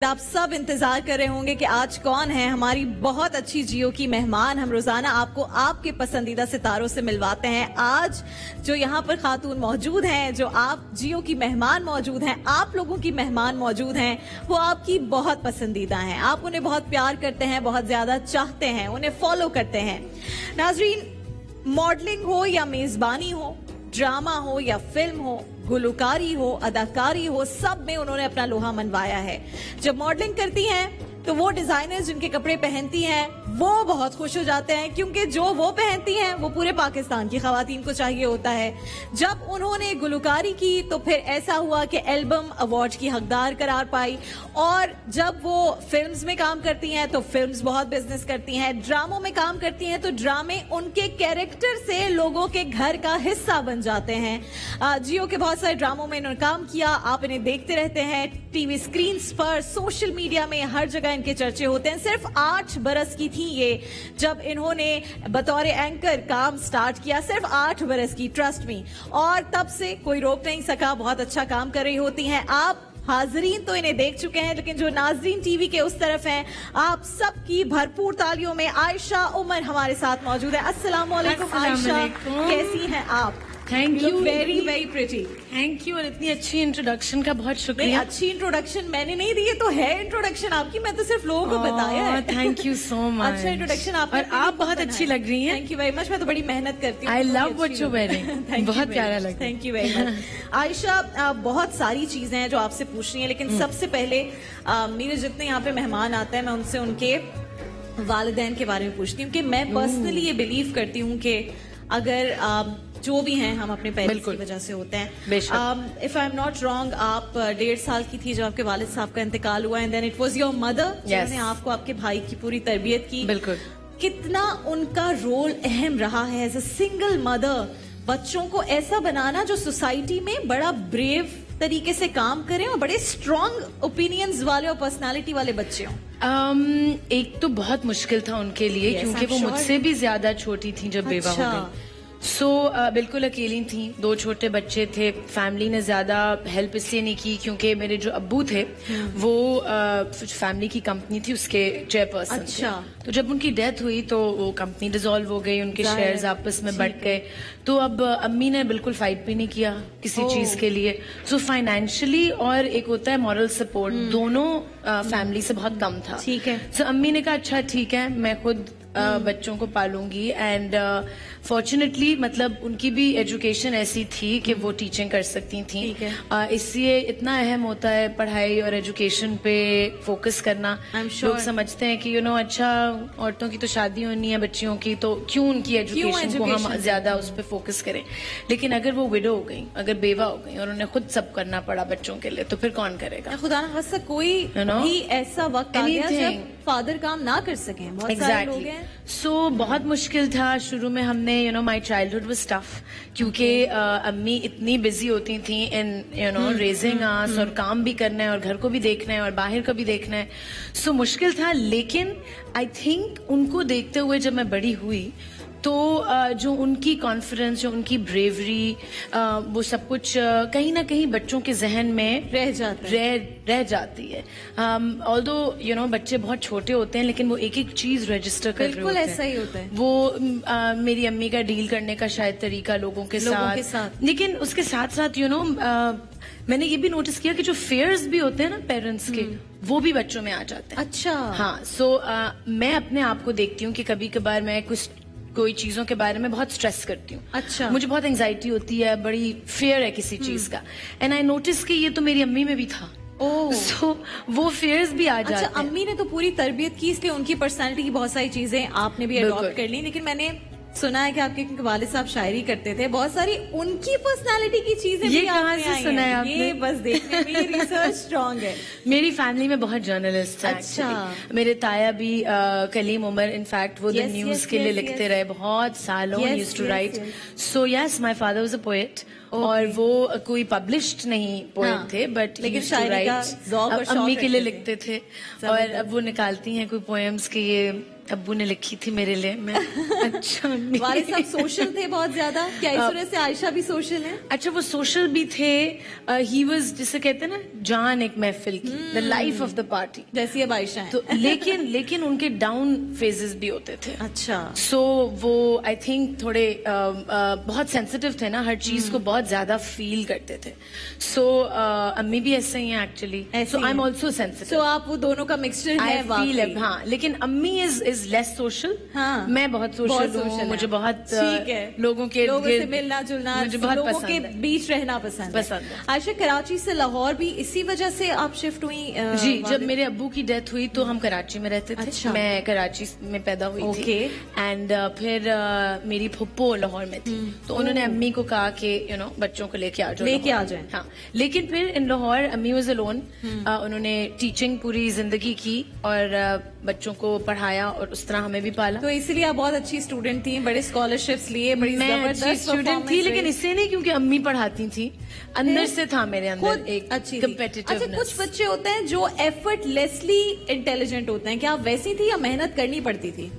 आप सब इंतजार कर रहे होंगे कि आज कौन है हमारी बहुत अच्छी जियो की मेहमान। हम रोजाना आपको आपके पसंदीदा सितारों से मिलवाते हैं। आज जो यहाँ पर खातून मौजूद हैं, जो आप जियो की मेहमान मौजूद हैं, आप लोगों की मेहमान मौजूद हैं, वो आपकी बहुत पसंदीदा हैं। आप उन्हें बहुत प्यार करते हैं, बहुत ज्यादा चाहते हैं, उन्हें फॉलो करते हैं। नाजरीन, मॉडलिंग हो या मेजबानी हो, ड्रामा हो या फिल्म हो, गुलकारी हो, अदाकारी हो, सब में उन्होंने अपना लोहा मनवाया है। जब मॉडलिंग करती हैं तो वो डिजाइनर्स जिनके कपड़े पहनती हैं वो बहुत खुश हो जाते हैं, क्योंकि जो वो पहनती हैं वो पूरे पाकिस्तान की खवातीन को चाहिए होता है। जब उन्होंने गुलकारी की तो फिर ऐसा हुआ कि एल्बम अवार्ड की हकदार करार पाई, और जब वो फिल्म्स में काम करती हैं तो फिल्म्स बहुत बिजनेस करती हैं, ड्रामों में काम करती हैं तो ड्रामे उनके कैरेक्टर से लोगों के घर का हिस्सा बन जाते हैं। जियो के बहुत सारे ड्रामों में इन्होंने काम किया, आप इन्हें देखते रहते हैं टीवी स्क्रीन पर, सोशल मीडिया में, हर जगह इनके चर्चे होते हैं। सिर्फ 8 बरस की थी ये जब इन्होंने बतौर एंकर काम स्टार्ट किया, सिर्फ 8 बरस की, ट्रस्ट मी, और तब से कोई रोक नहीं सका। बहुत अच्छा काम कर रही होती हैं। आप हाजरीन तो इन्हें देख चुके हैं, लेकिन जो नाजरीन टीवी के उस तरफ हैं, आप सबकी भरपूर तालियों में आयशा उमर हमारे साथ मौजूद है। अस्सलाम वालेकुम आयशा, कैसी हैं आप? Thank you, very very pretty. Thank you, और इतनी अच्छी इंट्रोडक्शन का बहुत शुक्रिया। अच्छी इंट्रोडक्शन मैंने नहीं दी, ये तो है इंट्रोडक्शन आपकी, मैं तो सिर्फ लोगों को बताया है। Thank you so much. अच्छा इंट्रोडक्शन आपने, और आप बहुत अच्छी लग रही हैं। Thank you very much. मैं तो बड़ी मेहनत करती हूँ। I love what you wearing, बहुत प्यारा लग रहा है। Thank you very much Ayesha. बहुत सारी चीजें हैं जो आपसे पूछनी है, लेकिन सबसे पहले मेरे जितने यहाँ पे मेहमान आते हैं मैं उनसे उनके वालिदैन के बारे में पूछती हूँ कि मैं पर्सनली ये बिलीव करती हूँ कि अगर जो भी हैं हम अपने पेरेंट्स की वजह से होते हैं। If I am not wrong, आप 1.5 साल की थी जब आपके वालिद साहब का इंतकाल हुआ, and then it was your mother जिन्होंने आपको, आपके भाई की पूरी तरबियत की। बिल्कुल। कितना उनका रोल अहम रहा है एज अ सिंगल मदर, बच्चों को ऐसा बनाना जो सोसाइटी में बड़ा ब्रेव तरीके से काम करें और बड़े स्ट्रॉन्ग ओपिनियंस वाले और पर्सनालिटी वाले बच्चे हों। एक तो बहुत मुश्किल था उनके लिए, क्योंकि वो मुझसे भी ज्यादा छोटी थी जब बेवा हो गई। बिल्कुल अकेली थी, 2 छोटे बच्चे थे। फैमिली ने ज्यादा हेल्प इसलिए नहीं की क्योंकि मेरे जो अब्बू थे वो फैमिली की कंपनी थी, उसके चेयरपर्सन। अच्छा। तो जब उनकी डेथ हुई तो वो कंपनी डिसॉल्व हो गई, उनके शेयर्स आपस में बंट गए। तो अब अम्मी ने बिल्कुल फाइट भी नहीं किया किसी चीज के लिए। सो फाइनेंशियली और एक होता है मॉरल सपोर्ट, दोनों फैमिली से बहुत कम था। ठीक है। सो अम्मी ने कहा अच्छा ठीक है, मैं खुद बच्चों को पालूंगी। एंड फॉर्चुनेटली मतलब उनकी भी एजुकेशन ऐसी थी कि वो टीचिंग कर सकती थी। इसलिए इतना अहम होता है पढ़ाई और एजुकेशन पे फोकस करना। लोग समझते हैं कि अच्छा औरतों की तो शादी होनी है बच्चियों की, तो क्यों उनकी एजुकेशन को हम ज्यादा उस पर फोकस करें। लेकिन अगर वो विडो हो गई, अगर बेवा हो गई और उन्हें खुद सब करना पड़ा बच्चों के लिए, तो फिर कौन करेगा? खुदा ना खास्ता कोई भी ऐसा वक्त आ गया जब फादर काम ना कर सके। बहुत सारे लोग हैं। बहुत मुश्किल था शुरू में। हमने माई चाइल्डहुड वाज टफ, क्योंकि अम्मी इतनी बिजी होती थी इन रेजिंग अस, और काम भी करना है और घर को भी देखना है और बाहर का भी देखना है। सो मुश्किल था, लेकिन आई थिंक उनको देखते हुए जब मैं बड़ी हुई तो जो उनकी कॉन्फिडेंस, जो उनकी ब्रेवरी, वो सब कुछ कहीं ना कहीं बच्चों के जहन में रह जाती है। ऑल्दो बच्चे बहुत छोटे होते हैं, लेकिन वो एक एक चीज रजिस्टर कर रहे होते हैं। ऐसा ही होता है। वो मेरी अम्मी का डील करने का शायद तरीका लोगों के साथ। लेकिन उसके साथ साथ मैंने ये भी नोटिस किया कि जो फेयर्स भी होते हैं ना पेरेंट्स के, वो भी बच्चों में आ जाते हैं। अच्छा। हाँ। मैं अपने आप को देखती हूँ कि कभी कभार मैं कोई चीजों के बारे में बहुत स्ट्रेस करती हूँ। अच्छा। मुझे बहुत एंजाइटी होती है, बड़ी फियर है किसी चीज का, एंड आई नोटिस कि ये तो मेरी अम्मी में भी था। वो फियर्स भी आ जाते हैं। अम्मी ने तो पूरी तरबियत की, इसलिए उनकी पर्सनालिटी की बहुत सारी चीजें आपने भी अडॉप्ट कर ली। लेकिन मैंने सुना है कि आपके वालिद साहब शायरी करते थे, बहुत सारी उनकी पर्सनालिटी की चीजें ये कहाँ से सुना है आपने? ये बस देखने में रिसर्च स्ट्रॉन्ग है। मेरी फैमिली में बहुत जर्नलिस्ट हैं। अच्छा। मेरे ताया भी कलीम उमर, इनफैक्ट वो द न्यूज के लिए लिखते रहे बहुत सालों, used to write. So yes, my father was a poet, और वो कोई पब्लिश्ड नहीं पोएम थे, बट लेकिन शायरी का ज़ौक़ और शौक़ अम्मी के लिए रखते थे। लिखते थे, और अब वो निकालती हैं कोई पोएम्स के, ये अब्बू ने लिखी थी मेरे लिए। मैं अच्छा अम्मी। वाले साहब सोशल थे बहुत ज्यादा, क्या इस वजह से आयशा भी सोशल है? अच्छा, वो सोशल भी थे, ही वाज, जिसे कहते हैं ना, जान एक महफिल की, the life of the party, जैसी अब आयशा है। तो लेकिन उनके डाउन फेजेस भी होते थे। अच्छा, सो वो आई थिंक थोड़े बहुत सेंसिटिव थे ना, हर चीज को बहुत ज्यादा फील करते थे। सो अम्मी भी ऐसे ही हैं actually, so I am also sensitive. So आप वो दोनों का मिक्सचर है वाकई। हाँ, लेकिन अम्मी इज लेस सोशल। हाँ, मैं बहुत सोशल हूँ, मुझे बहुत ठीक है, लोगों से मिलना जुलना, मुझे बहुत लोगों पसंद के है। बीच रहना पसंद है। आयशा, कराची से लाहौर भी इसी वजह से आप शिफ्ट हुई? जी, जब मेरे अब्बू की डेथ हुई तो हम कराची में रहते थे। अच्छा। मैं कराची में पैदा हुई थी, एंड फिर मेरी फुप्पो लाहौर में थी, तो उन्होंने अम्मी को कहा कि बच्चों को लेके आ जाए। हाँ, लेकिन फिर इन लाहौर अम्मी वाज अलोन। उन्होंने टीचिंग पूरी जिंदगी की और बच्चों को पढ़ाया और उस तरह हमें भी पाला। तो इसीलिए आप बहुत अच्छी स्टूडेंट थी, बड़े स्कॉलरशिप्स लिए, बड़ी जबरदस्त स्टूडेंट थी, लेकिन इससे नहीं क्योंकि अम्मी पढ़ाती थी, अंदर से था मेरे अंदर एक अच्छी कम्पिटिटिवनेस। अच्छा, कुछ बच्चे होते हैं जो एफर्टलेसली इंटेलिजेंट होते हैं, क्या आप वैसी थी या मेहनत करनी पड़ती थी?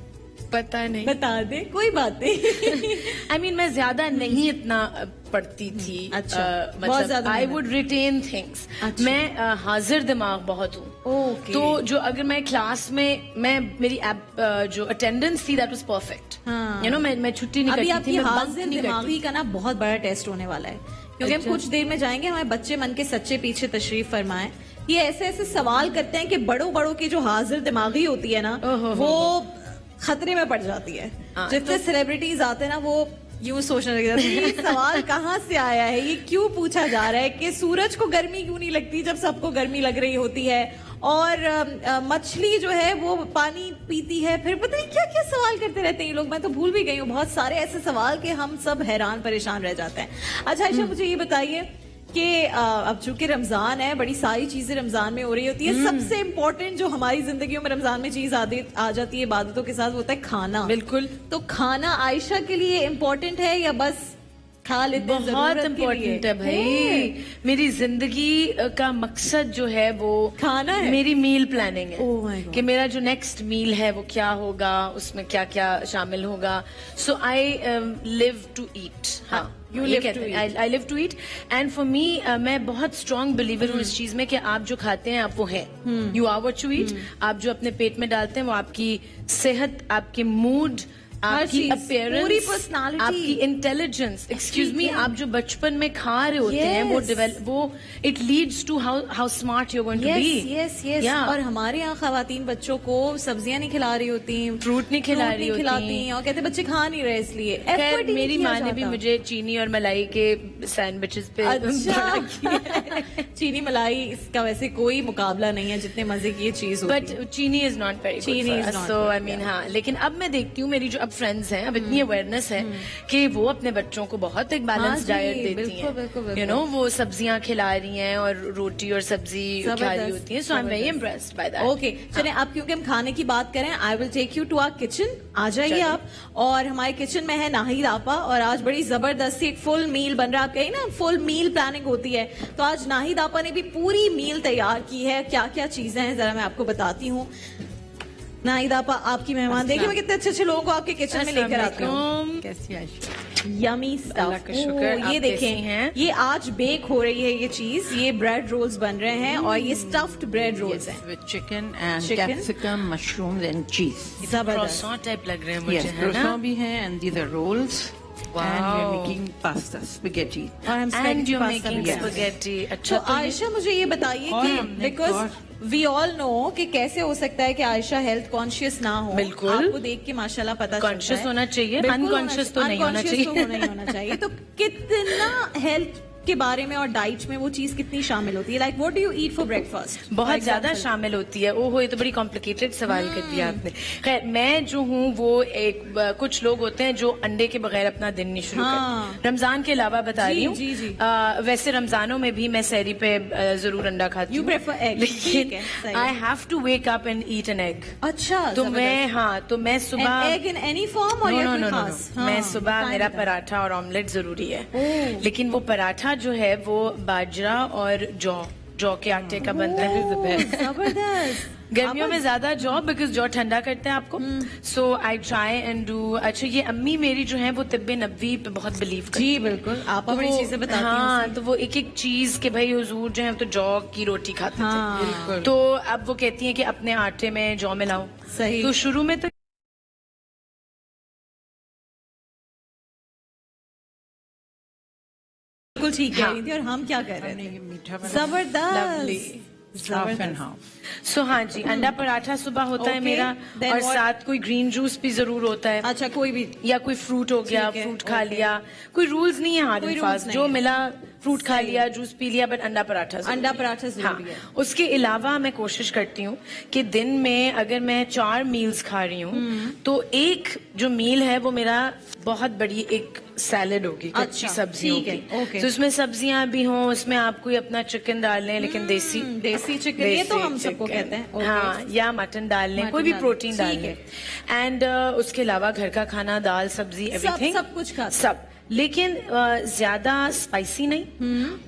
पता नहीं, बता दे, कोई बात नहीं। आई मीन मैं ज्यादा नहीं इतना पढ़ती थी। अच्छा, बहुत ज्यादा आई वुड रिटेन थिंग्स। मैं हाजिर दिमाग बहुत हूँ, तो जो अगर मैं क्लास में मेरी जो अटेंडेंस थी दैट वाज परफेक्ट। मैं छुट्टी नहीं करती थी। मैं हाजिर दिमागी का ना बहुत बड़ा टेस्ट होने वाला है, क्योंकि हम कुछ देर में जाएंगे। हमारे बच्चे मन के सच्चे पीछे तशरीफ फरमाएं। ये ऐसे ऐसे सवाल करते हैं कि बड़ों की जो हाजिर दिमागी होती है ना, वो खतरे में पड़ जाती है। जितने सेलिब्रिटीज आते हैं ना, वो यूं सोचने लग जाते हैं, ये सवाल कहाँ से आया है, ये क्यों पूछा जा रहा है कि सूरज को गर्मी क्यों नहीं लगती जब सबको गर्मी लग रही होती है, और मछली जो है वो पानी पीती है। फिर पता नहीं क्या क्या सवाल करते रहते हैं ये लोग, मैं तो भूल भी गई हूँ बहुत सारे ऐसे सवाल कि हम सब हैरान परेशान रह जाते हैं। अच्छा आयशा, मुझे ये बताइए कि अब चूंकि रमजान है, बड़ी सारी चीजें रमजान में हो रही होती है। सबसे इम्पोर्टेंट जो हमारी जिंदगियों में रमजान में चीज आ जाती है इबादतों के साथ, वो होता है खाना। बिल्कुल। तो खाना आयशा के लिए इम्पोर्टेंट है या बस खा लेते हैं? बहुत इम्पोर्टेंट है भाई। मेरी जिंदगी का मकसद जो है वो खाना है, मेरी मील प्लानिंग है कि मेरा जो नेक्स्ट मील है वो क्या होगा, उसमें क्या क्या शामिल होगा। सो आई लिव टू ईट। हाँ, I live to eat, and for me, मैं बहुत strong believer हूँ इस चीज में कि आप जो खाते हैं आप वो हैं। You are what you eat। आप जो अपने पेट में डालते हैं वो आपकी सेहत, आपके मूड, आपकी अपीयरेंस, पूरी पर्सनालिटी, आपकी इंटेलिजेंस, एक्सक्यूज मी, आप जो बचपन में खा रहे होते हैं वो it leads to how smart you are going to be. Yes. और हमारे यहाँ खवातीन बच्चों को सब्जियां नहीं खिला रही होती, फ्रूट नहीं खिला रही खिलाती हैं, और कहते बच्चे खा नहीं रहे इसलिए। खैर, मेरी माँ ने भी मुझे चीनी और मलाई के सैंडविचेस पे चीनी मलाई इसका वैसे कोई मुकाबला नहीं है जितने मजे की ये चीज होती है। बट चीनी is not very good, so I mean हाँ। लेकिन अब मैं देखती हूँ मेरी जो फ्रेंड्स हैं, अब इतनी अवेयरनेस है कि वो अपने बच्चों को बहुत एक बैलेंस डाइट देती हैं। वो सब्जियां खिला रही हैं और रोटी और सब्जी खिला रही होती हैं। So I am very impressed by that. Okay, चलिए आप, क्योंकि हम खाने की बात करें, I will take you to our kitchen. आ जाइए आप। और हमारे किचन में है नाहिद आपा, और आज बड़ी जबरदस्ती एक फुल मील बन रहा है। आप कहीं ना फुल मील प्लानिंग होती है, तो आज नाहिद आपा ने भी पूरी मील तैयार की है। क्या क्या चीजें हैं जरा मैं आपको बताती हूँ। नाहिद आपा, आपकी मेहमान, देखिए मैं कितने अच्छे अच्छे लोगों को आपके किचन में लेकर आती हूँ। कैसी आयशा? Yummy stuff. ये देखें, ये आज बेक हो रही है ये चीज। ये ब्रेड रोल्स बन रहे हैं और ये स्टफ्ड ब्रेड रोल्स हैं with chicken and capsicum, mushrooms and चीज। जबरदस्त टाइप लग रहे हैं मुझे, है ना? croissant भी हैं, and these are rolls. Wow. And we're making pasta, spaghetti. And you're making spaghetti. अच्छा, तो आयशा मुझे ये बताइए कि बिकॉज वी ऑल नो कि कैसे हो सकता है कि आयशा हेल्थ कॉन्शियस ना हो। बिल्कुल, आपको देख के माशाल्लाह पता कॉन्शियस होना चाहिए, अनकॉन्शियस तो नहीं होना चाहिए। तो कितना हेल्थ के बारे में और डाइट में वो चीज कितनी शामिल होती है? Like what do you eat for breakfast? बहुत ज्यादा शामिल होती है। ओहो, ये तो बड़ी कॉम्प्लिकेटेड सवाल कर दिया आपने। खैर, मैं जो हूँ वो कुछ लोग होते हैं जो अंडे के बगैर अपना दिन नहीं शुरू करते। रमजान के अलावा बता रही हूँ। जी, जी। वैसे रमजानों में भी मैं सहरी पे जरूर अंडा खाती हूँ। You prefer egg? लेकिन सही है। I have to wake up and eat an egg। अच्छा, तो मैं सुबह एग इन एनी फॉर्म और या कोई खास? मैं सुबह मेरा पराठा और ऑमलेट जरूरी है। लेकिन वो पराठा जो है वो बाजरा और जौ के आटे का बनता है। जबरदस्त। गर्मियों में ज्यादा जौ, बिकॉज जौ ठंडा करते हैं आपको। सो आई ट्राई एंड डू। अच्छा, ये अम्मी मेरी जो है वो तिब्बे नबवी पे बहुत बिलीव करती जी है। बिल्कुल, आप बड़ी चीजें बताती हैं। हाँ, तो वो एक एक चीज के भाई हुजूर जो है तो जौ की रोटी खाते थे। तो अब वो कहती हैं कि अपने आटे में जौ मिलाओ। सही। तो शुरू में तो बिल्कुल ठीक कह रही थी। और हम क्या कर रहे थे? मीठा जबरदस्त। Half and half. सो हाँ जी, अंडा पराठा सुबह होता है Okay, मेरा। then और what? साथ कोई ग्रीन जूस भी जरूर होता है। अच्छा, कोई भी? या कोई फ्रूट हो गया, ठीक है, फ्रूट खा okay. लिया। कोई रूल्स नहीं है हार्ड कोई एंड rules फास्ट, नहीं जो है। मिला फ्रूट खा लिया, जूस पी लिया, बट अंडा पराठा जरूरी अंडा है। पराठा जरूरी है। उसके अलावा मैं कोशिश करती हूँ कि दिन में अगर मैं 4 मील्स खा रही हूँ तो एक जो मील है वो मेरा बहुत बड़ी एक सैलेड होगी, कच्ची अच्छा, सब्जी ठीक है, होगी। okay. तो उसमें सब्जियां भी हों, उसमें आप कोई अपना चिकन डाल लें, लेकिन देसी चिकन, ये तो हम सबको चिकन। कहते हैं। Okay. हाँ, या मटन डाल लें, मटन कोई भी डाल लें, प्रोटीन डाल ठीक लें। एंड उसके अलावा घर का खाना, दाल सब्जी, एवरीथिंग सब कुछ खाते हैं। सब। लेकिन ज्यादा स्पाइसी नहीं,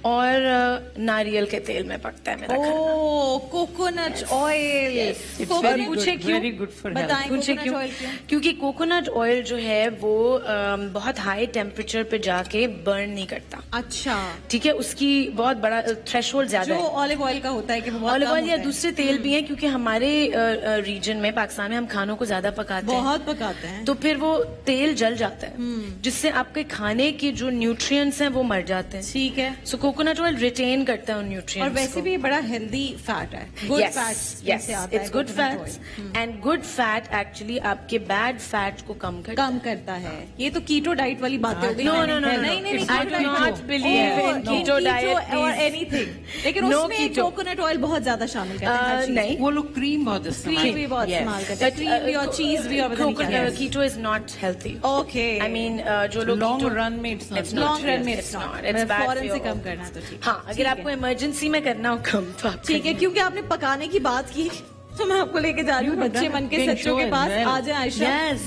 और नारियल के तेल में पकता है मेरा खाना। ओ, कोकोनट ऑयल। very पूछे good, क्यों? very good for health. बताएं पूछे कोकोनट क्यों? ऑयल क्यों? क्योंकि कोकोनट ऑयल जो है वो बहुत हाई टेम्परेचर पे जाके बर्न नहीं करता। अच्छा, ठीक है, उसकी बहुत बड़ा थ्रेशोल्ड ज्यादा जो है। ऑलिव ऑयल का होता है कि वो बहुत ऑलिव कम ऑयल या होता है। दूसरे तेल भी हैं, क्योंकि हमारे रीजन में, पाकिस्तान में, हम खानों को ज्यादा पकाते हैं, बहुत पकाते हैं। तो फिर वो तेल जल जाता है, जिससे आपके खाने के जो न्यूट्रिएंट्स हैं वो मर जाते हैं। ठीक है। सो कोकोनट ऑयल रिटेन करता है उन और न्यूट्रिएंट्स वैसे भी ये बड़ा हेल्दी फैट है। Good fats yes, it's good fats. And good fat actually आपके बैड फैट को कम करता कम करता है। ये तो कीटो डाइट वाली बातें हो गई। No, no, no, no, नहीं नहीं no. I do not believe in keto diet, और please. एनीथिंग। लेकिन No उसमें keto. कोकोनट ऑयल बहुत ज्यादा शामिल करते हैं हर चीज़। नहीं, वो लोग क्रीम बहुत इस्तेमाल क्रीम भी बहुत Yes. इस्तेमाल करते हैं, क्रीम भी और चीज भी, और पता नहीं क्या है। Keto is not healthy. Okay, I mean जो लोग Long keto- run में it's not. It's not. Long run में It's it's not. Not. It's bad फौरन for से your कम health. करना है तो ठीक। हाँ, अगर आपको इमरजेंसी में करना हो कम तो आप ठीक है, क्योंकि आपने पकाने की बात की तो मैं आपको लेके जा रही हूँ बच्चे मन के Cooking सच्चों show के as पास। well. आ जाए आयशा। Yes,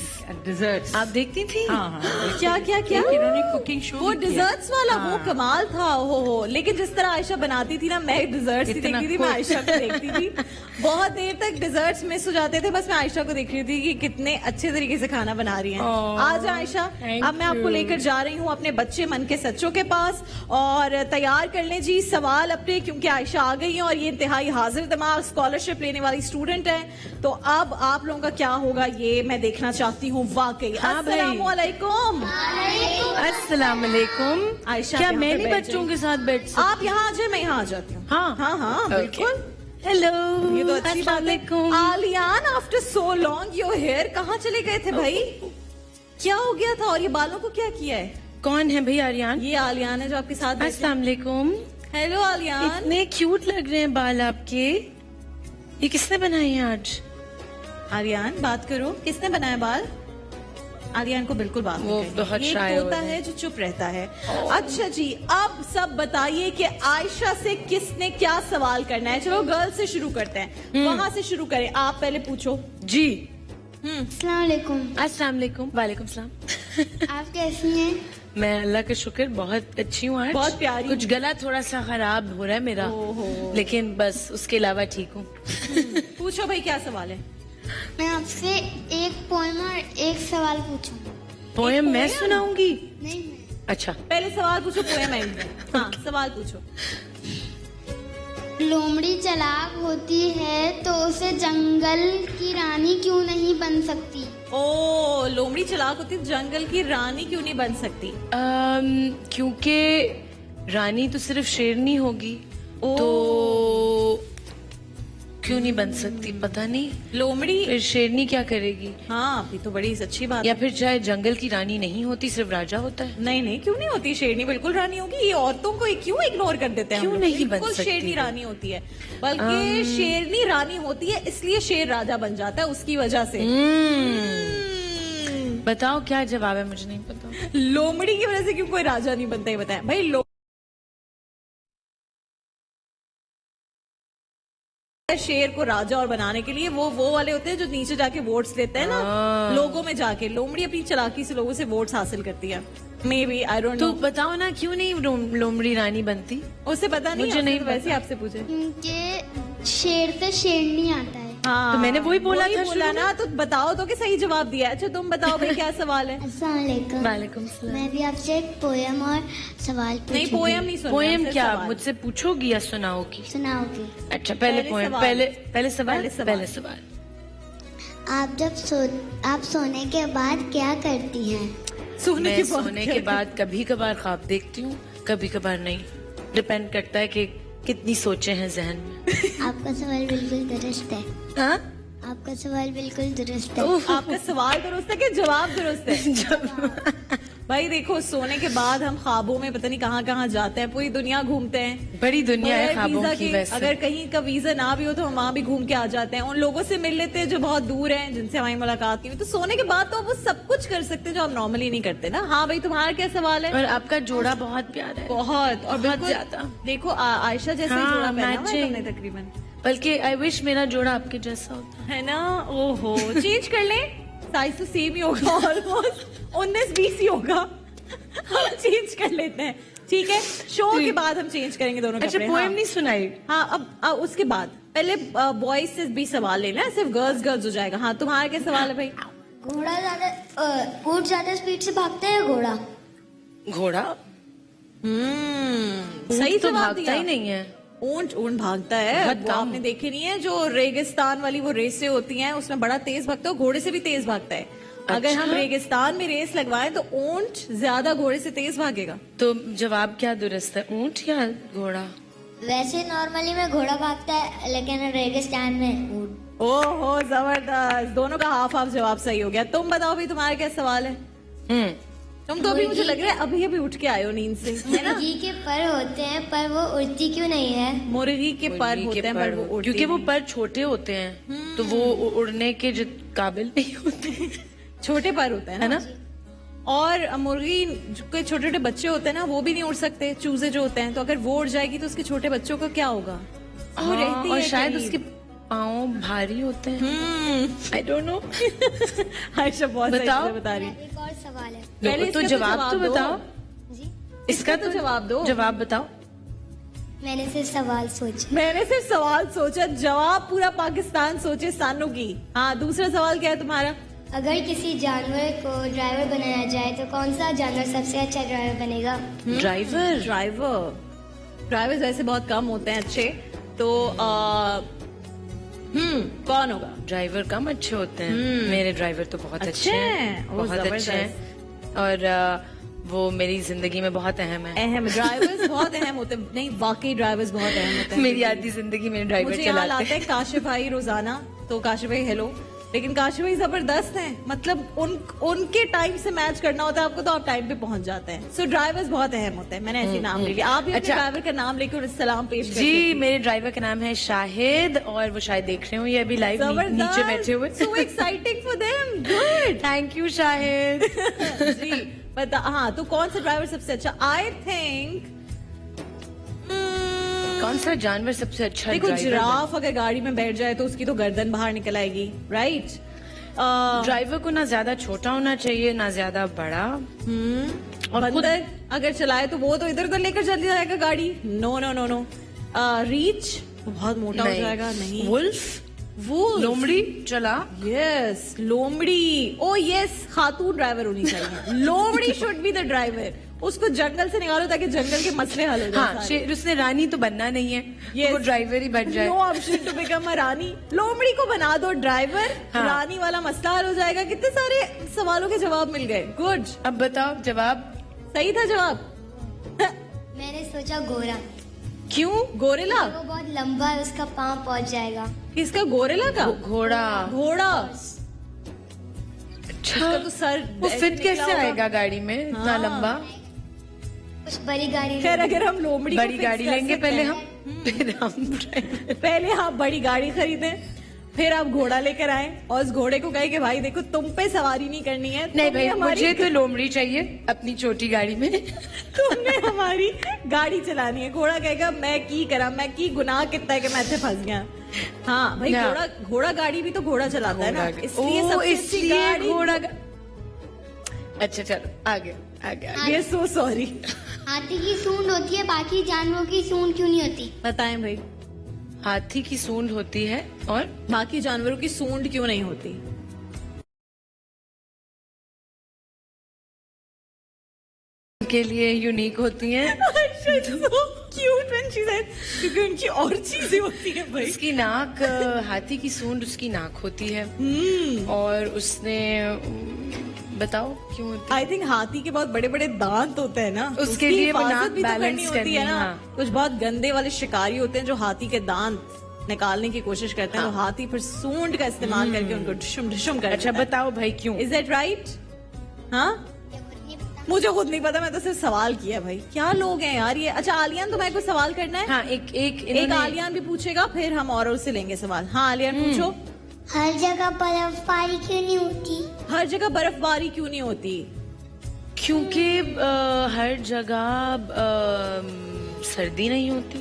Desserts. आप देखती थी। हाँ हाँ। क्या क्या क्या? एक इन्होंने कुकिंग शो वो डिजर्ट्स वाला वो कमाल था। हो लेकिन जिस तरह आयशा बनाती थी ना, मैं डिजर्ट्स ही इतना देखती थी, मैं खुश। आयशा को देखती थी। बहुत देर तक डिजर्ट्स मिस हो जाते थे, बस मैं आयशा को देख रही थी कि कितने अच्छे तरीके से खाना बना रही हैं। आज आयशा, अब मैं आपको लेकर जा रही हूँ अपने बच्चे मन के सच्चों के पास, और तैयार कर लें जी सवाल अपने, क्योंकि आयशा आ गई है और ये इंतहाई हाजिर दिमाग स्कॉलरशिप लेने वाली स्टूडेंट है। तो अब आप लोगों का क्या होगा ये मैं देखना चाहती हूँ वाकई। हाँ भाई। अस्सलामुअलैकुम। अस्सलाम वालेकुम। आयशा, क्या यहाँ मैं पे नहीं बैठ बच्चों के साथ बैठ सकती? आप यहाँ आ जाए, मैं यहाँ आ जाती हूँ। हाँ हाँ हाँ बिल्कुल। हेलो, ये तो अच्छी बात है। Aliyan, after so long your hair, कहाँ चले गए थे भाई? क्या हो गया था? और ये बालों को क्या किया है? कौन है भाई? आर्यन। ये आलियान है जो आपके साथ बैठी है। अस्सलाम वालेकुम। हेलो आलियान। इतने क्यूट लग रहे हैं बाल आपके। ये किसने बनाए हैं आज? आलियान बात करो, किसने बनाया बाल? आलियान को बिल्कुल बात वो नहीं करनी। बहुत ये शाय हो तोता रहे हैं। है जो चुप रहता है। अच्छा जी, अब सब बताइए कि आयशा से किसने क्या सवाल करना है। चलो गर्ल से शुरू करते हैं, वहां से शुरू करें। आप पहले पूछो जी। अस्सलाम वालेकुम। अस्सलाम वालेकुम। वालेकुम सलाम। आप कैसी हैं? मैं अल्लाह का शुक्र बहुत अच्छी हूँ आज। बहुत प्यारी। कुछ गला थोड़ा सा खराब हो रहा है मेरा, लेकिन बस उसके अलावा ठीक हूँ। पूछो भाई, क्या सवाल है? मैं आपसे एक पोएम और एक सवाल पूछूंगी। पोएम मैं सुनाऊंगी? नहीं मैं। अच्छा, पहले सवाल पूछो, पोएम एंड में। हाँ, सवाल पूछो। लोमड़ी चालाक होती है तो उसे जंगल की रानी क्यों नहीं बन सकती? ओ, लोमड़ी चालाक होती है, जंगल की रानी क्यों नहीं बन सकती? क्योंकि रानी तो सिर्फ शेरनी होगी। ओ। तो क्यों नहीं बन सकती पता नहीं। लोमड़ी, फिर शेरनी क्या करेगी? हाँ अभी तो बड़ी अच्छी बात या फिर चाहे जंगल की रानी नहीं होती, सिर्फ राजा होता है। नहीं नहीं, क्यों नहीं होती? शेरनी बिल्कुल रानी होगी। ये औरतों को क्यों इग्नोर कर देते हैं? क्यों हम लोग? नहीं बन बिल्कुल सकती शेरनी है? रानी होती है, बल्कि शेरनी रानी होती है इसलिए शेर राजा बन जाता है उसकी वजह से। बताओ क्या जवाब है, मुझे नहीं पता। लोमड़ी की वजह से क्यों कोई राजा नहीं बनता, ये बताएं भाई। शेर को राजा और बनाने के लिए वो वाले होते हैं जो नीचे जाके वोट्स लेते हैं ना, लोगों में जाके। लोमड़ी अपनी चालाकी से लोगों से वोट्स हासिल करती है। May be, I don't know. तो बताओ ना क्यों नहीं लोमड़ी रानी बनती? उसे पता नहीं, मुझे नहीं तो वैसे ही आपसे पूछे। क्योंकि शेर से शेरनी आता है। हाँ तो मैंने वही बोला था बोला ना, तो बताओ तो कि सही जवाब दिया। अच्छा तुम बताओ भाई क्या सवाल है? अस्सलाम वालेकुम। वालेकुम सलाम। मैं भी आपसे एक पोयम और सवाल नहीं पूछूंगी। पोयम नहीं सुनना, पोएम सिर्फ क्या सवाल। मुझसे पूछोगी या सुनाओगी? सुनाओगी। अच्छा पहले पहले पोएम, सवाल। पहले सवाल। पहले सवाल। आप सोने के बाद क्या करती हैं? सोने मैं के बाद सोने के बाद कभी कभार ख्वाब देखती हूँ, कभी कभार नहीं। डिपेंड करता है कि कितनी सोचे हैं जहन में। आपका सवाल बिल्कुल दुरुस्त है। हाँ? आपका सवाल बिल्कुल दुरुस्त है। आपका सवाल दुरुस्त है कि जवाब दुरुस्त है? भाई देखो, सोने के बाद हम ख्वाबों में पता नहीं कहाँ कहाँ जाते हैं, पूरी दुनिया घूमते हैं। बड़ी दुनिया है बगैर ख्वाबों वीजा की के, वैसे। अगर कहीं का वीजा ना भी हो तो हम वहाँ भी घूम के आ जाते हैं। उन लोगों से मिल लेते हैं जो बहुत दूर हैं, जिनसे हमारी मुलाकात नहीं हुई। तो सोने के बाद तो वो सब कुछ कर सकते हैं जो हम नॉर्मली नहीं करते ना। हाँ भाई, तुम्हारा क्या सवाल है? और आपका जोड़ा बहुत प्यारा है, बहुत और बहुत बिल्कुल ज्यादा। देखो आयशा जैसे हाँ, जोड़ा पहना हुआ है matching। तुमने तकरीबन, बल्कि आई विश मेरा जोड़ा आपके जैसा होता। है ना? ओहो, चेंज कर ले, साइज तो सेम ही होगा ऑलमोस्ट, 19-20 ही होगा। हम चेंज कर लेते हैं, ठीक है? शो के बाद हम चेंज करेंगे दोनों अच्छा कपड़े। पोएम हाँ। नहीं सुनाई? हाँ अब उसके बाद पहले बॉयज से भी सवाल लेना है, सिर्फ गर्ल्स हो जाएगा। हाँ तुम्हारा क्या सवाल है भाई? घोड़ा ज्यादा ऊंट ज्यादा स्पीड से भागता है या घोड़ा? घोड़ा सही तो जवाब भागता दिया। ही नहीं है। ऊंट भागता है, बहुत वो कम। आपने देखी नहीं है जो रेगिस्तान वाली वो रेसें होती हैं, उसमें बड़ा तेज भागता है, घोड़े से भी तेज भागता है। अगर हम अच्छा। रेगिस्तान में रेस लगवाएं तो ऊंट ज्यादा घोड़े से तेज भागेगा। तो जवाब क्या दुरुस्त है, ऊंट या घोड़ा? वैसे नॉर्मली में घोड़ा भागता है, लेकिन रेगिस्तान में ऊंट। ओहो जबरदस्त, दोनों का हाफ हाफ जवाब सही हो गया। तुम बताओ भाई तुम्हारा क्या सवाल है? तुम तो अभी मुझे लग रहा है अभी अभी उठ के आए हो नींद से, है ना? मुर्गी के पर होते हैं पर वो उड़ती क्यों नहीं है? मुर्गी के पर मुर्गी होते के हैं पर वो पर, उड़ती क्योंकि वो नहीं। पर छोटे होते हैं तो वो उड़ने के काबिल नहीं होते। छोटे पर होते हैं है ना? और मुर्गी के छोटे छोटे बच्चे होते हैं ना, वो भी नहीं उड़ सकते। चूजे जो होते हैं, तो अगर वो उड़ जाएगी तो उसके छोटे बच्चों का क्या होगा? वो हाँ, रहती और है शायद कहीं। उसके पाँव भारी होते हैं। I don't know. आयशा बहुत सही बताओ। चीजें बता रही। एक और सवाल है। पहले तो इसका जवाब तो दो। बताओ। जी, इसका तो जवाब दो। जवाब बताओ। मैंने सिर्फ सवाल सोचा। मैंने सिर्फ सवाल सोचा, जवाब पूरा पाकिस्तान सोचे सानू की। हाँ दूसरा सवाल क्या है तुम्हारा? अगर किसी जानवर को ड्राइवर बनाया जाए तो कौन सा जानवर सबसे अच्छा ड्राइवर बनेगा? ड्राइवर। ड्राइवर्स वैसे बहुत कम होते हैं अच्छे, तो कौन होगा? ड्राइवर कम अच्छे होते हैं। मेरे ड्राइवर तो बहुत अच्छे हैं। हैं, ओ, बहुत अच्छे हैं। और वो मेरी जिंदगी में बहुत अहम है। अहम ड्राइवर्स बहुत अहम होते हैं। नहीं वाकई ड्राइवर्स बहुत अहम होते हैं। मेरी आधी जिंदगी मेरे ड्राइवर मुझे यहाँ चलाते लाते हैं काशिफ भाई रोजाना, तो काशिफ भाई हेलो, लेकिन काशिफ भाई जबरदस्त हैं। मतलब उनके टाइम से मैच करना होता है आपको, तो आप टाइम पे पहुंच जाते हैं। सो ड्राइवर्स बहुत अहम होते हैं। मैंने ऐसे नाम ले लिया। आप भी अपने अच्छा। ड्राइवर का नाम लेकर उन्हें सलाम पेश कर जी, मेरे ड्राइवर का नाम है शाहिद और वो शायद देख रहे हो ये अभी लाइव नीचे बैठे हुए। So exciting for them. Good. Thank you Shahid. Ji बता। हाँ तो कौन सा ड्राइवर सबसे अच्छा? आई थिंक कौन सा जानवर सबसे अच्छा देखो, ड्राइवर जिराफ अगर गाड़ी में बैठ जाए तो उसकी तो गर्दन बाहर निकल आएगी, राइट? ड्राइवर को ना ज्यादा छोटा होना चाहिए ना ज्यादा बड़ा। और खुद बंदर अगर चलाए तो वो तो इधर उधर लेकर चली जाएगा गाड़ी। No no no no. रीच बहुत मोटा हो जाएगा। नहीं। वुल्फ। वो लोमड़ी चला। यस लोमड़ी। ओ यस, खातून ड्राइवर होनी चाहिए। लोमड़ी शुड बी द ड्राइवर। उसको जंगल से निकालो ताकि जंगल के मसले हल हो जाए हाँ, सारे। उसने रानी तो बनना नहीं है। Yes. तो वो ड्राइवर ही बन जाए। No option to become a rani. लोमड़ी को बना दो ड्राइवर। हाँ। रानी वाला मसला हल हो जाएगा। कितने सारे सवालों के जवाब मिल गए। गुड। अब बताओ जवाब। सही था जवाब। मैंने सोचा गोरा। क्यों? गोरिल्ला? वो बहुत लंबा है, उसका पाँव पहुंच जाएगा। किसका? गोरिल्ला का? घोड़ा। घोड़ा। अच्छा, तो सर वो ऐसे फिट निकला कैसे होगा। आएगा गाड़ी में इतना हाँ। लंबा? कुछ बड़ी गाड़ी खैर अगर हम लोमड़ी को बड़ी fix गाड़ी कर लेंगे सकते पहले हैं। हम, फिर हम पहले आप बड़ी गाड़ी खरीदें, फिर आप घोड़ा लेकर आए और उस घोड़े को कहे कि भाई देखो तुम पे सवारी नहीं करनी है, नहीं तुमने भाई, मुझे तो लोमड़ी चाहिए अपनी छोटी गाड़ी में। तुमने हमारी गाड़ी चलानी है। घोड़ा कहेगा मैं की करा, मैं की गुनाह कितना है कि मैं इत्थे फंस गया। हाँ भाई, ना। घोड़ा गाड़ी भी तो घोड़ा चलाता है ना, इसलिए ओ, सबसे अच्छी इसलिए गाड़ी घोड़ा अच्छा चलो आगे आगे आगे। ये सो सॉरी। हाथी की सूंड होती है, बाकी जानवरों की सूंड क्यों नहीं होती? बताएं भाई, हाथी की सूंड होती है और बाकी जानवरों की सूंड क्यों नहीं होती? के लिए यूनिक होती हैं। क्यूट व्हेन शी सेड, क्योंकि उनकी और चीजें होती हैं भाई। उसकी नाक हाथी की सूंड उसकी नाक होती है और उसने बताओ क्यों होती है? आई थिंक हाथी के बहुत बड़े बड़े दांत होते हैं ना, उसके उसकी लिए वो हिफाजत नाक भी तो balance करनी होती करनी, है ना। हाँ। कुछ बहुत गंदे वाले शिकारी होते हैं जो हाथी के दांत निकालने की कोशिश करते हैं, तो हाथी फिर सूंड का इस्तेमाल करके उनको ढुशुम ढुशुम कर अच्छा बताओ भाई क्यों? Is that right? हाँ, मुझे खुद नहीं पता, मैं तो सिर्फ सवाल किया भाई। क्या लोग हैं यार ये। अच्छा आलियान, तुम्हें कोई सवाल करना है? हाँ एक एक एक इन्होंने- आलियान भी पूछेगा, फिर हम और से लेंगे सवाल। हाँ आलियान पूछो। हर जगह बर्फबारी क्यों नहीं होती? हर जगह बर्फबारी क्यों नहीं होती? क्योंकि हर जगह सर्दी नहीं होती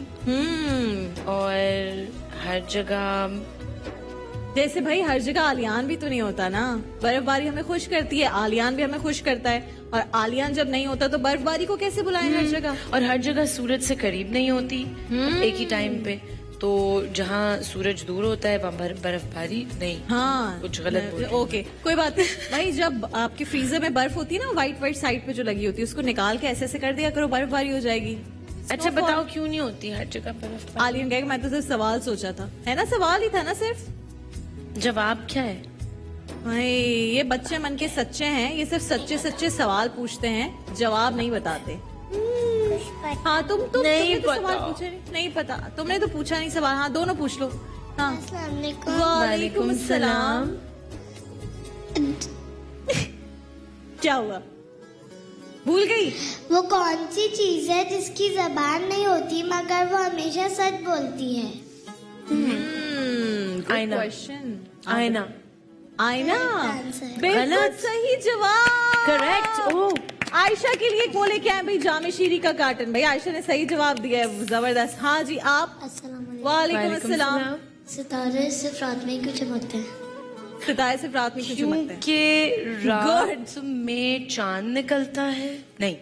और हर जगह जैसे भाई हर जगह आलियान भी तो नहीं होता ना। बर्फबारी हमें खुश करती है, आलियान भी हमें खुश करता है, और आलियान जब नहीं होता तो बर्फबारी को कैसे बुलाएं हर जगह? और हर जगह सूरज से करीब नहीं होती एक ही टाइम पे, तो जहाँ सूरज दूर होता है वहाँ बर्फबारी नहीं। हाँ कुछ गलत बोल रही हूँ। ओके कोई बात नहीं भाई। जब आपके फ्रीजर में बर्फ होती है ना, व्हाइट व्हाइट साइड पे जो लगी होती है, उसको निकाल के ऐसे ऐसे कर दिया करो, बर्फबारी हो जाएगी। अच्छा बताओ क्यों नहीं होती हर जगह बर्फबारी? आलियन कहेगा मैं तो सिर्फ सवाल सोचा था, है ना, सवाल ही था ना सिर्फ। जवाब क्या है? भाई ये बच्चे मन के सच्चे हैं, ये सिर्फ सच्चे सच्चे सवाल पूछते हैं, जवाब नहीं बताते। हाँ तुम नहीं तुमने तो सवाल पता। पूछे नहीं पता, तुमने तो पूछा नहीं सवाल। हाँ दोनों पूछ लो। हाँ अस्सलाम वालेकुम। वालेकुम अस्सलाम। क्या हुआ, भूल गई? वो कौन सी चीज है जिसकी जबान नहीं होती मगर वो हमेशा सच बोलती है? आईना। क्वेश्चन। आईना। आईना। आंसर। बिल्कुल गलत। सही जवाब। करेक्ट। ओह आयशा के लिए बोले क्या है भाई, जामे शीरी का कार्टन। भाई आयशा ने सही जवाब दिया है, जबरदस्त। हाँ जी आप। अस्सलाम वालेकुम। वालेकुम अस्सलाम। सितारे सिर्फ रात में ही क्यों चमकते हैं? सितारे सिर्फ रात में क्यों चमकते हैं? क्योंकि रात में चांद निकलता है नहीं,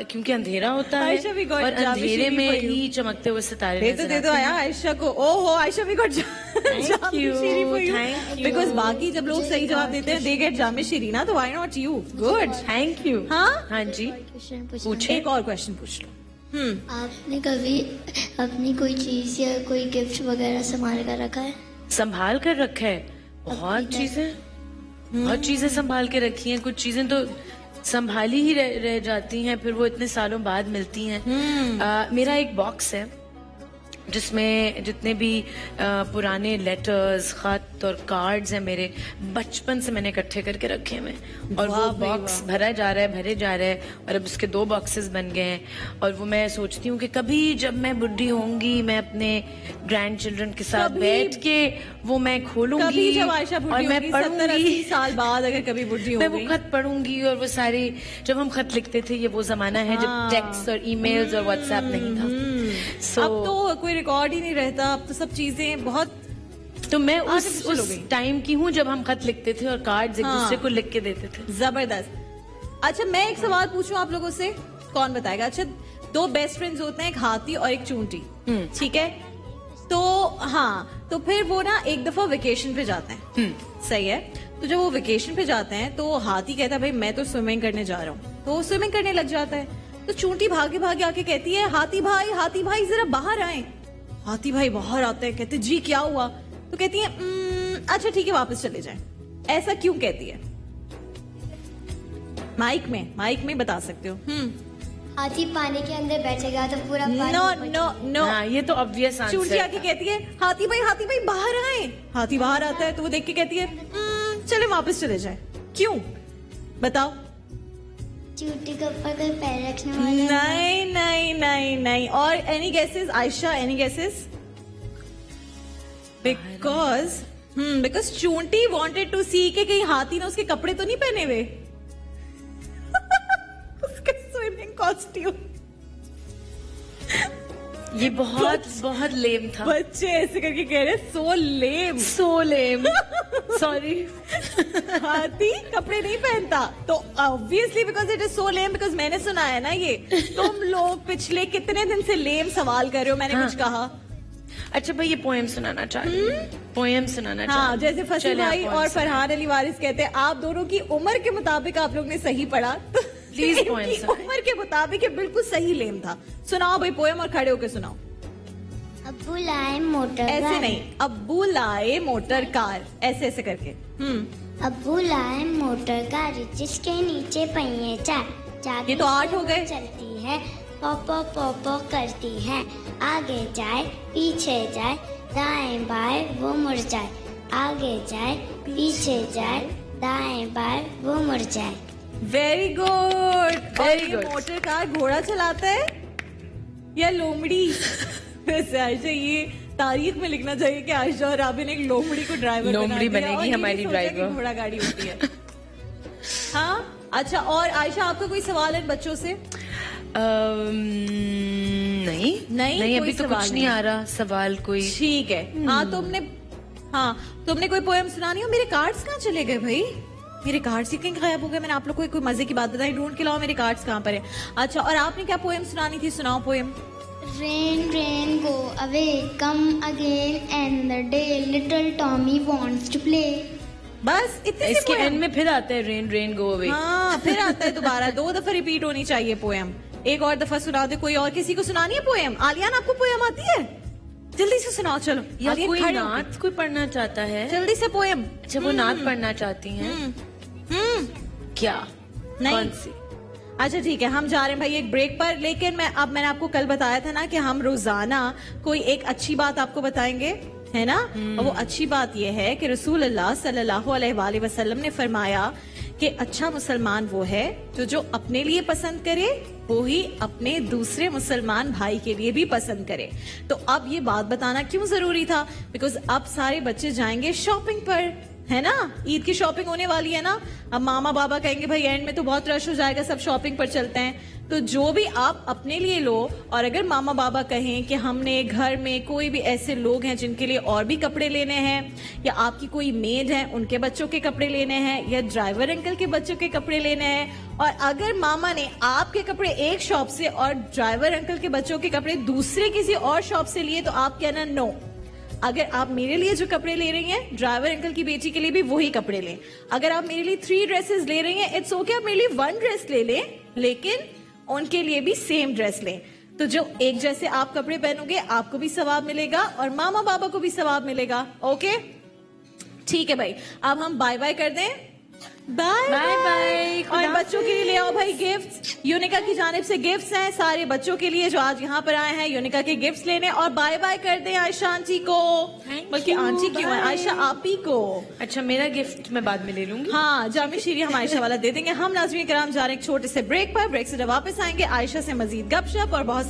क्योंकि अंधेरा होता है आयशा भी got और जामी अंधेरे शीरी में for you। ही चमकते हुए सितारे दे तो नजर आया आयशा को। ओहो आयशा भी गॉट जामे you, शीरी for you। thank you। Because बाकी जब लोग सही जवाब देते हैं दे गेट जामे शीरी ना, तो why not you? Good. Thank you. हाँ हाँ जी क्वेश्चन पूछना पूछे। एक और क्वेश्चन पूछ लो। आपने कभी अपनी कोई चीज या कोई गिफ्ट वगैरह संभाल कर रखा है? संभाल कर रखा है, बहुत चीजें संभाल के रखी हैं। कुछ चीजें तो संभाली ही रह जाती हैं, फिर वो इतने सालों बाद मिलती हैं। मेरा एक बॉक्स है जिसमें जितने भी पुराने लेटर्स, खत और कार्ड्स हैं मेरे, बचपन से मैंने इकट्ठे करके रखे हुए हैं, और वो वाह भाई बॉक्स भरे जा रहा है और अब उसके 2 बॉक्सेस बन गए हैं। और वो मैं सोचती हूँ कि कभी जब मैं बुढ़ी होंगी मैं अपने ग्रैंड चिल्ड्रन के साथ कभी- बैठ के वो मैं खोलूंगी कभी जब आयशा और बुढ़ी मैं होगी 70-80 पढ़ूंगी। साल बाद, अगर कभी बुढ़ी मैं होगी वो खत पढ़ूंगी और वो सारी, जब हम खत लिखते थे, ये वो जमाना है जब हाँ। टेक्स्ट और ईमेल्स और व्हाट्सएप नहीं था। अब तो कोई रिकॉर्ड ही नहीं रहता, अब तो सब चीजें बहुत। तो मैं Artificial हो उस गई। टाइम की हूँ जब हम खत लिखते थे और कार्ड्स एक हाँ। दूसरे को लिख के देते थे। जबरदस्त। अच्छा मैं एक सवाल पूछूं आप लोगों से, कौन बताएगा? अच्छा 2 बेस्ट फ्रेंड्स होते हैं, एक हाथी और एक चूंटी, ठीक है? तो हाँ, तो फिर वो ना एक दफा वेकेशन पे जाते हैं, सही है? तो जब वो वेकेशन पे जाते हैं तो हाथी कहता है भाई मैं तो स्विमिंग करने जा रहा हूँ, तो वो स्विमिंग करने लग जाता है। तो चूंटी भागे भागे आके कहती है हाथी भाई जरा बाहर आए। हाथी भाई बाहर आते हैं, कहते जी क्या हुआ? तो कहती है अच्छा ठीक है वापस चले जाएं। ऐसा क्यों कहती है? माइक में बता सकते हो। हाथी पानी के अंदर बैठेगा तो पूरा पानी नो ऊपर नो नो। हाँ, ये तो ऑब्वियस चूंटी आंसर आके कहती है हाथी भाई बाहर आए। हाथी बाहर आता है तो वो देख के कहती है चले वापस चले जाए। क्यों बताओ? चूटी के ऊपर कोई पैर रखने वाला नहीं नहीं नहीं नहीं। और any guesses Ayesha, any guesses? Because Chunti wanted to see के कहीं हाथी ने उसके कपड़े तो नहीं पहने हुए। उसका स्विमिंग कॉस्ट्यूम। ये बहुत बहुत लेम था। बच्चे ऐसे करके कह रहे सो लेम। सो लेम। सॉरी। हाथी कपड़े नहीं पहनता तो obviously because it is so lame. Because मैंने सुना है ना, ये तुम लोग पिछले कितने दिन से लेम सवाल कर रहे हो। मैंने कुछ कहा? अच्छा भाई, ये पोएम सुनाना चाहती हूँ। पोएम सुनाना हाँ, चाहती जैसे फसी चलिए, आप भाई poem और सुनाइए। फरहान अली वारिस कहते हैं आप दोनों की उम्र के मुताबिक आप लोग ने सही पढ़ा। तो Please poem इनकी सुनाइए। उम्र के मुताबिक ये बिल्कुल सही लेम था। सुनाओ भाई पोएम और खड़े होकर सुनाओ। अब्बू लाए मोटर ऐसे गाड़ी। नहीं, अब्बू लाए मोटर कार, ऐसे ऐसे करके। अब्बू लाए मोटर गाड़ी जिसके नीचे पहिए चार। ये तो 8 हो गए। चलती है पॉपो पॉपो करती है। आगे जाए पीछे जाए दाएं बाएं वो मुड़ जाए। आगे जाए पीछे जाए दाएं बाएं वो मुड़ जाए। Very good. Very good. Motor car घोड़ा चलाता है या लोमड़ी? वैसे आयशा ये तारीख में लिखना चाहिए कि आयशा और राबी ने एक लोमड़ी को ड्राइवर लोमड़ी बना दिया बनेगी और ये हमारी नहीं सोचा कि ड्राइवर। घोड़ा गाड़ी होती है। हाँ अच्छा। और आयशा आपका कोई सवाल है बच्चों से? नहीं नहीं, नहीं, कोई अभी तो सवाल कुछ नहीं नहीं। आ रहा सवाल कोई। ठीक है। हाँ तुमने कोई पोएम सुनानी हो? मेरे कार्ड्स कहाँ चले गए भाई? मेरे कार्ड्स ही कहीं गायब हो गए। मैंने आप लोग को कोई मजे की बात बताई, ढूंढ के लाओ मेरे कार्ड्स कहाँ पर है। अच्छा, और आपने क्या पोएम सुनानी थी? सुनाओ poem. Rain, rain, go away, come again, and the day little Tommy wants to play. बस इतने से इसके poem? एंड में फिर आता है रेन रेन गो अवे। हाँ फिर आता है दोबारा। 2 दफा रिपीट होनी चाहिए पोएम। एक और दफा सुना दे कोई और। किसी को सुनानी है पोएम? आलियान आपको पोएम आती है? जल्दी से सुनाओ चलो। या आलियान कोई खड़े होके। नात कोई पढ़ना चाहता है? जल्दी से पोएम। अच्छा, वो नात पढ़ना चाहती हैं। क्या? नहीं। कौन सी? अच्छा ठीक है, हम जा रहे हैं भाई एक ब्रेक पर। लेकिन मैंने आपको कल बताया था ना कि हम रोजाना कोई एक अच्छी बात आपको बताएंगे, है ना? और वो अच्छी बात ये है कि रसूल अल्लाह सल्लल्लाहु अलैहि वसल्लम ने फरमाया कि अच्छा मुसलमान वो है जो अपने लिए पसंद करे वो ही अपने दूसरे मुसलमान भाई के लिए भी पसंद करे। तो अब ये बात बताना क्यों जरूरी था? बिकॉज अब सारे बच्चे जाएंगे शॉपिंग पर, है ना? ईद की शॉपिंग होने वाली है ना। अब मामा बाबा कहेंगे भाई एंड में तो बहुत रश हो जाएगा, सब शॉपिंग पर चलते हैं। तो जो भी आप अपने लिए लो, और अगर मामा बाबा कहें कि हमने घर में कोई भी ऐसे लोग हैं जिनके लिए और भी कपड़े लेने हैं, या आपकी कोई मेड है उनके बच्चों के कपड़े लेने हैं, या ड्राइवर अंकल के बच्चों के कपड़े लेने हैं, और अगर मामा ने आपके कपड़े एक शॉप से और ड्राइवर अंकल के बच्चों के कपड़े दूसरे किसी और शॉप से लिए, तो आप कहना नो। अगर आप मेरे लिए जो कपड़े ले रही हैं, ड्राइवर अंकल की बेटी के लिए भी वही कपड़े लें। अगर आप मेरे लिए 3 ड्रेसेस ले रही हैं, इट्स ओके, आप मेरे लिए 1 ड्रेस ले लें, लेकिन उनके लिए भी सेम ड्रेस लें। तो जो एक जैसे आप कपड़े पहनोगे आपको भी सवाब मिलेगा और मामा बाबा को भी सवाब मिलेगा। ओके ठीक है भाई, अब हम बाय बाय कर दें। Bye bye bye. और बच्चों के लिए ले आओ भाई गिफ्ट्स। यूनिका की जानिब से गिफ्ट्स हैं सारे बच्चों के लिए जो आज यहाँ पर आए हैं यूनिका के गिफ्ट्स लेने। और बाय बाय कर दें आयशा आंटी को। बल्कि आंटी क्यों है, आयशा आपी को। अच्छा, मेरा गिफ्ट मैं बाद में ले लूंगी। हाँ, जामी शीरी हम आयशा वाला दे देंगे। हम नाज़रीन कराम जा रहे हैं एक छोटे से ब्रेक पर। ब्रेक से जब वापस आएंगे आयशा से मजीद गपशप और बहुत